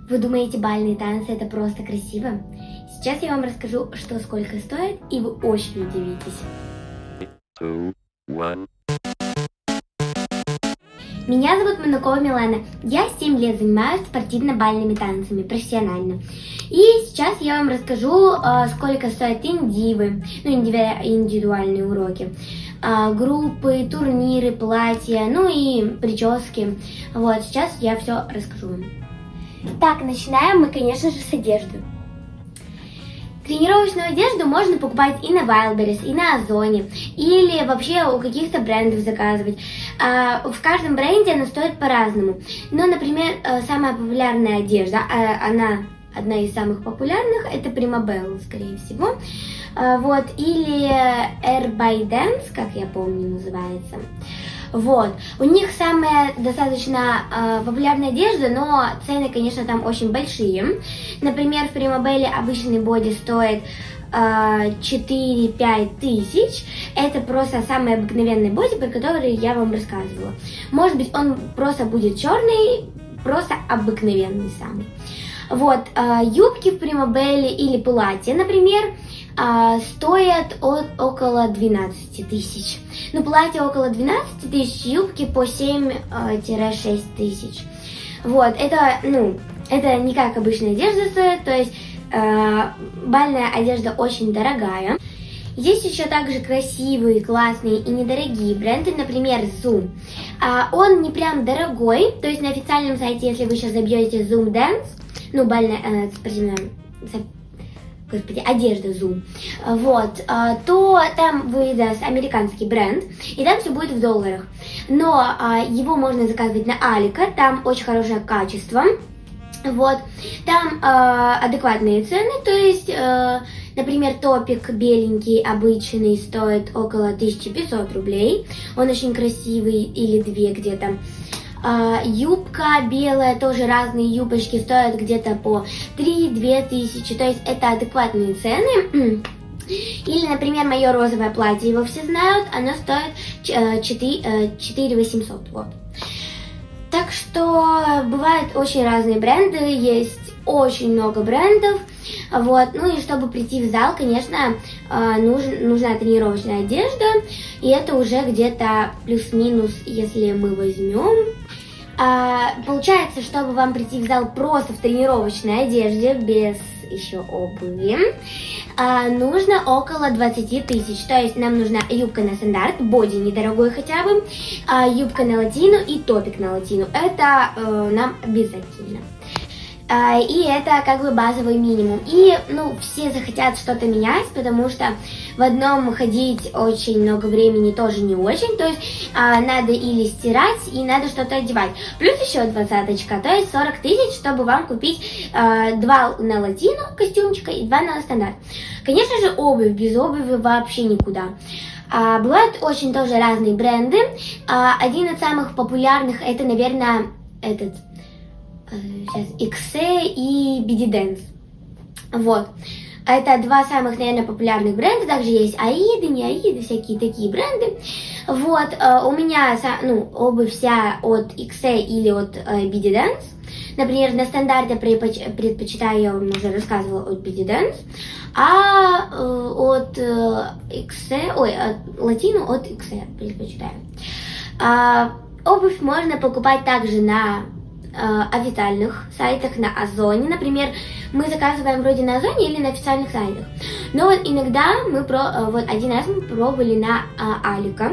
Вы думаете, бальные танцы это просто красиво? Сейчас я вам расскажу, что сколько стоит, и вы очень удивитесь. 2, 1. Меня зовут Манукова Милана. Я 7 лет занимаюсь спортивно-бальными танцами профессионально. И сейчас я вам расскажу, сколько стоят индивы, индивидуальные уроки, группы, турниры, платья, ну и прически. Вот, сейчас я все расскажу вам. Так, начинаем мы, конечно же, с одежды. Тренировочную одежду можно покупать и на Wildberries, и на Озоне, или вообще у каких-то брендов заказывать. В каждом бренде она стоит по-разному. Но, например, самая популярная одежда, она одна из самых популярных, это Primabella, скорее всего. Вот, или Air by Dance, как я помню, называется. Вот. У них самая достаточно популярная одежда, но цены, конечно, там очень большие. Например, в Primabella обычный боди стоит 4-5 тысяч. Это просто самый обыкновенный боди, про который я вам рассказывала. Может быть, он просто будет черный, просто обыкновенный самый. Вот, юбки в Primabella или платья, например, стоят около 12 тысяч. Ну, платье около 12 тысяч, юбки по 7-6 тысяч. Вот, это не как обычная одежда стоит, то есть бальная одежда очень дорогая. Есть еще также красивые, классные и недорогие бренды, например, Zoom. Он не прям дорогой, то есть на официальном сайте, если вы сейчас забьете Zoom Dance, бальная, спортивная, одежда Zoom, вот, то там выдаст американский бренд, и там все будет в долларах. Но его можно заказывать на Алика, там очень хорошее качество, вот, там адекватные цены, то есть, например, топик беленький обычный стоит около 1500 рублей, он очень красивый, или 2 где-то. Юбка белая, тоже разные юбочки стоят где-то по 3-2 тысячи, то есть это адекватные цены. Или, например, мое розовое платье, его все знают, оно стоит 4800, вот. Так что бывают очень разные бренды, есть очень много брендов, вот, ну и чтобы прийти в зал, конечно, нужна тренировочная одежда, и это уже где-то плюс-минус, если мы возьмем. Получается, чтобы вам прийти в зал просто в тренировочной одежде, без еще обуви, нужно около 20 тысяч. То есть нам нужна юбка на стандарт, боди недорогой хотя бы, юбка на латину и топик на латину. Это нам обязательно. И это как бы базовый минимум. И, все захотят что-то менять, потому что в одном ходить очень много времени тоже не очень. То есть надо или стирать, и надо что-то одевать. Плюс еще 20-очка, то есть 40 тысяч, чтобы вам купить 2 на латину костюмчика и 2 на стандарт. Конечно же, обувь. Без обуви вообще никуда. Бывают очень тоже разные бренды. Один из самых популярных, это, наверное, XC и BD Dance. Вот. Это 2 самых, наверное, популярных бренда. Также есть Аиды, не Аиды, всякие такие бренды. Вот. У меня, обувь вся от XC или от BD Dance. Например, на стандарте предпочитаю, я вам уже рассказывала, от BD Dance. А от XC, от латину от XC предпочитаю. Обувь можно покупать также на официальных сайтах, на Озоне, например, мы заказываем вроде на Озоне или на официальных сайтах. Но вот иногда один раз мы пробовали на Алика.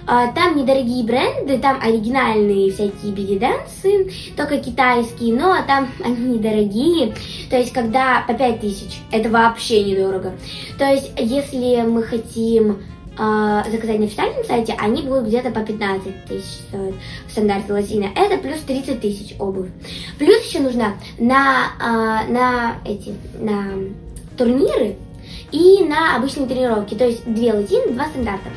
Там недорогие бренды, там оригинальные всякие BD-дансы, только китайские, но там они недорогие. То есть, когда по 5000, это вообще недорого. То есть, если мы хотим заказать на официальном сайте, они будут где-то по 15 тысяч стоить в стандарте латино. Это плюс 30 тысяч обувь. Плюс еще нужна на турниры и на обычные тренировки. То есть 2 латины, 2 стандарта.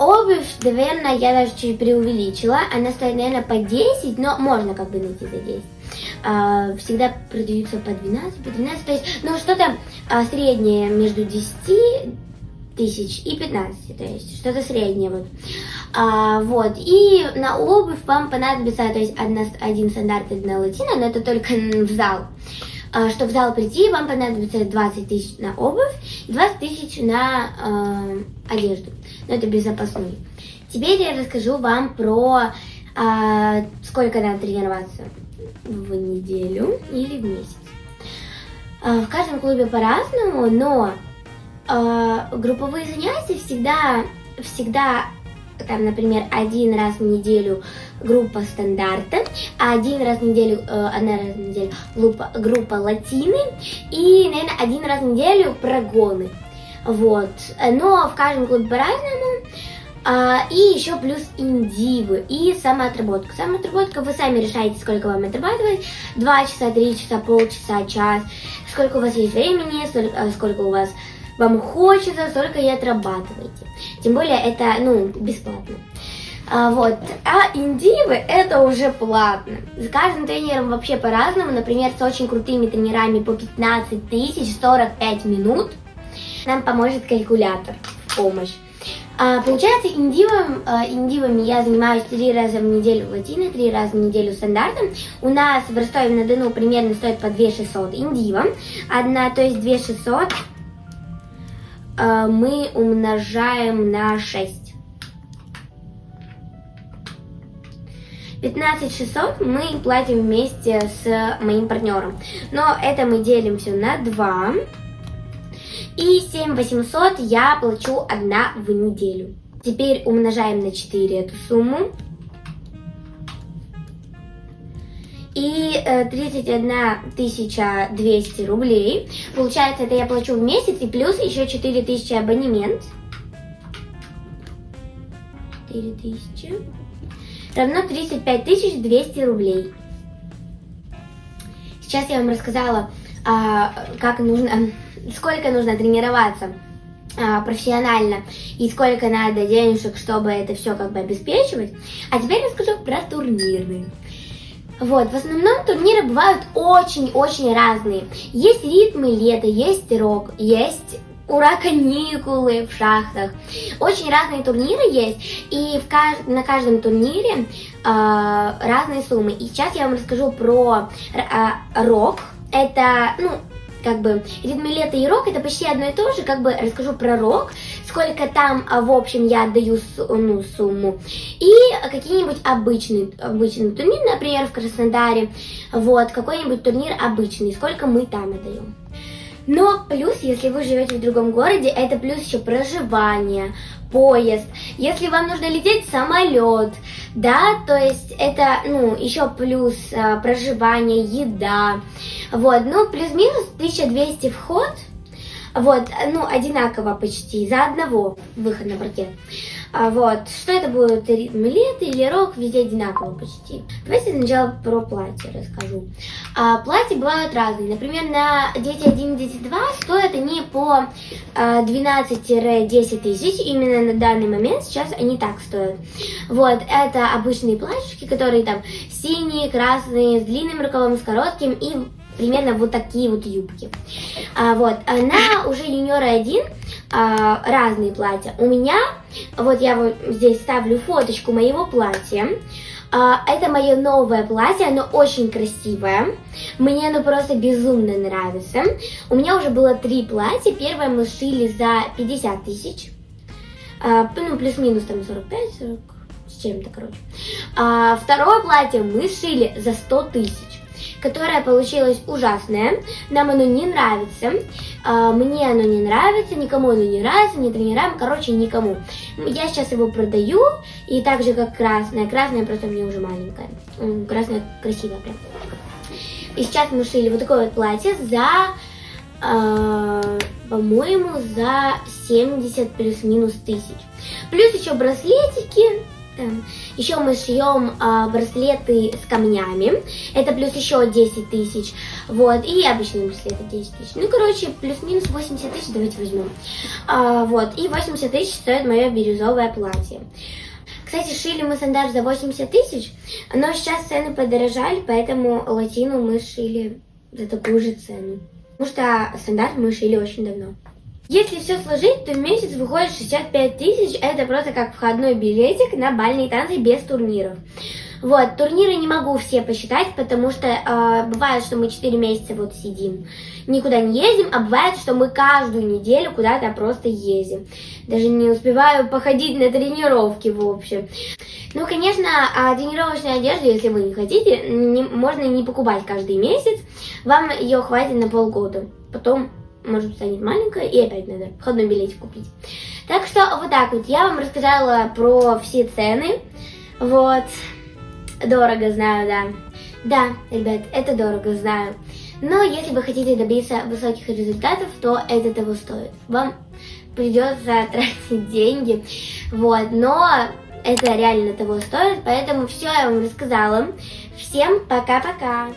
Обувь, наверное, я даже чуть преувеличила. Она стоит, наверное, по 10, но можно как бы найти за 10. Всегда продаются по 12, по 12. То есть, что-то среднее между 10 тысяч и 15, то есть что-то среднее вот. Вот, и на обувь вам понадобится, то есть один стандарт, одна латина, но это только в зал. Чтобы в зал прийти, вам понадобится 20 тысяч на обувь и 20 тысяч на одежду, но это без запасной. Теперь я расскажу вам про сколько надо тренироваться в неделю или в месяц. В каждом клубе по-разному, но групповые занятия всегда там, например, один раз в неделю группа стандарта, один раз в неделю, одна раз в неделю группа латины и, наверное, один раз в неделю прогоны. Вот. Но в каждом клубе по-разному. И еще плюс индивы и самоотработка. Самоотработка вы сами решаете, сколько вам отрабатывать. 2 часа, 3 часа, полчаса, час. Сколько у вас есть времени, сколько у вас вам хочется, столько и отрабатываете. Тем более это, бесплатно. Вот. А индивы это уже платно. С каждым тренером вообще по-разному. Например, с очень крутыми тренерами по 15 тысяч 45 минут нам поможет калькулятор в помощь. Получается, индивами я занимаюсь 3 раза в неделю латиной, 3 раза в неделю стандартом. У нас в Ростове-на-Дону примерно стоит по 2600 индива. То есть 2600 мы умножаем на 6. 15600 мы платим вместе с моим партнером. Но это мы делим все на 2. И 7800 я плачу одна в неделю. Теперь умножаем на 4 эту сумму. И 31 200 рублей. Получается, это я плачу в месяц и плюс еще 4000 абонемент. 4000 равно 35 200 рублей. Сейчас я вам рассказала, сколько нужно тренироваться профессионально и сколько надо денежек, чтобы это все обеспечивать. А теперь расскажу про турниры. Вот, в основном турниры бывают очень-очень разные. Есть ритмы лета, есть рок, есть каникулы в шахтах. Очень разные турниры есть, и на каждом турнире разные суммы. И сейчас я вам расскажу про рок. Это, ритмы лета и рок это почти одно и то же, расскажу про рок, сколько там в общем я отдаю сумму, и какие-нибудь обычный турнир, например, в Краснодаре, вот, какой-нибудь турнир обычный, сколько мы там отдаем. Но плюс, если вы живете в другом городе, это плюс еще проживание, поезд. Если вам нужно лететь в самолет, да, то есть это, еще плюс проживание, еда. Вот, плюс-минус 1200 вход. Вот, одинаково почти, за одного выход на паркет. Вот, что это будет, ритм лета или рок, везде одинаково почти. Давайте сначала про платье расскажу. Платья бывают разные. Например, на дети 1, дети 2 стоят они по 12-10 тысяч. Именно на данный момент сейчас они так стоят. Вот, это обычные платьишки, которые там синие, красные, с длинным рукавом, с коротким и примерно вот такие вот юбки. Вот, на уже юниора 1 разные платья. У меня, вот я вот здесь ставлю фоточку моего платья. Это мое новое платье, оно очень красивое. Мне оно просто безумно нравится. У меня уже было 3 платья. Первое мы шили за 50 тысяч. Плюс-минус там 45-40 с чем-то, короче. Второе платье мы шили за 100 тысяч, которое получилось ужасное. Нам оно не нравится. Мне оно не нравится, никому оно не нравится, ни тренерам, короче, никому. Я сейчас его продаю, и так же, как красное. Красное просто мне уже маленькое. Красное красивое прям. И сейчас мы шили вот такое вот платье за, по-моему, за 70 плюс-минус тысяч. Плюс еще браслетики. Еще мы шьем браслеты с камнями. Это плюс еще 10 тысяч. Вот. И обычные браслеты 10 тысяч. Короче, плюс-минус 80 тысяч давайте возьмем. Вот. И 80 тысяч стоит мое бирюзовое платье. Кстати, шили мы стандарт за 80 тысяч, но сейчас цены подорожали, поэтому латину мы шили за такую же цену. Потому что стандарт мы шили очень давно. Если все сложить, то в месяц выходит 65 тысяч, это просто как входной билетик на бальные танцы без турниров. Вот, турниры не могу все посчитать, потому что бывает, что мы 4 месяца вот сидим, никуда не ездим, а бывает, что мы каждую неделю куда-то просто ездим. Даже не успеваю походить на тренировки, в общем. Ну, конечно, тренировочную одежду, если вы не хотите, можно не покупать каждый месяц, вам ее хватит на полгода. Потом, может, станет маленькая, и опять надо входной билетик купить. Так что вот так вот, я вам рассказала про все цены, вот. Дорого, знаю, да. Да, ребят, это дорого, знаю. Но если вы хотите добиться высоких результатов, то это того стоит. Вам придется тратить деньги, вот, но это реально того стоит, поэтому все я вам рассказала. Всем пока-пока!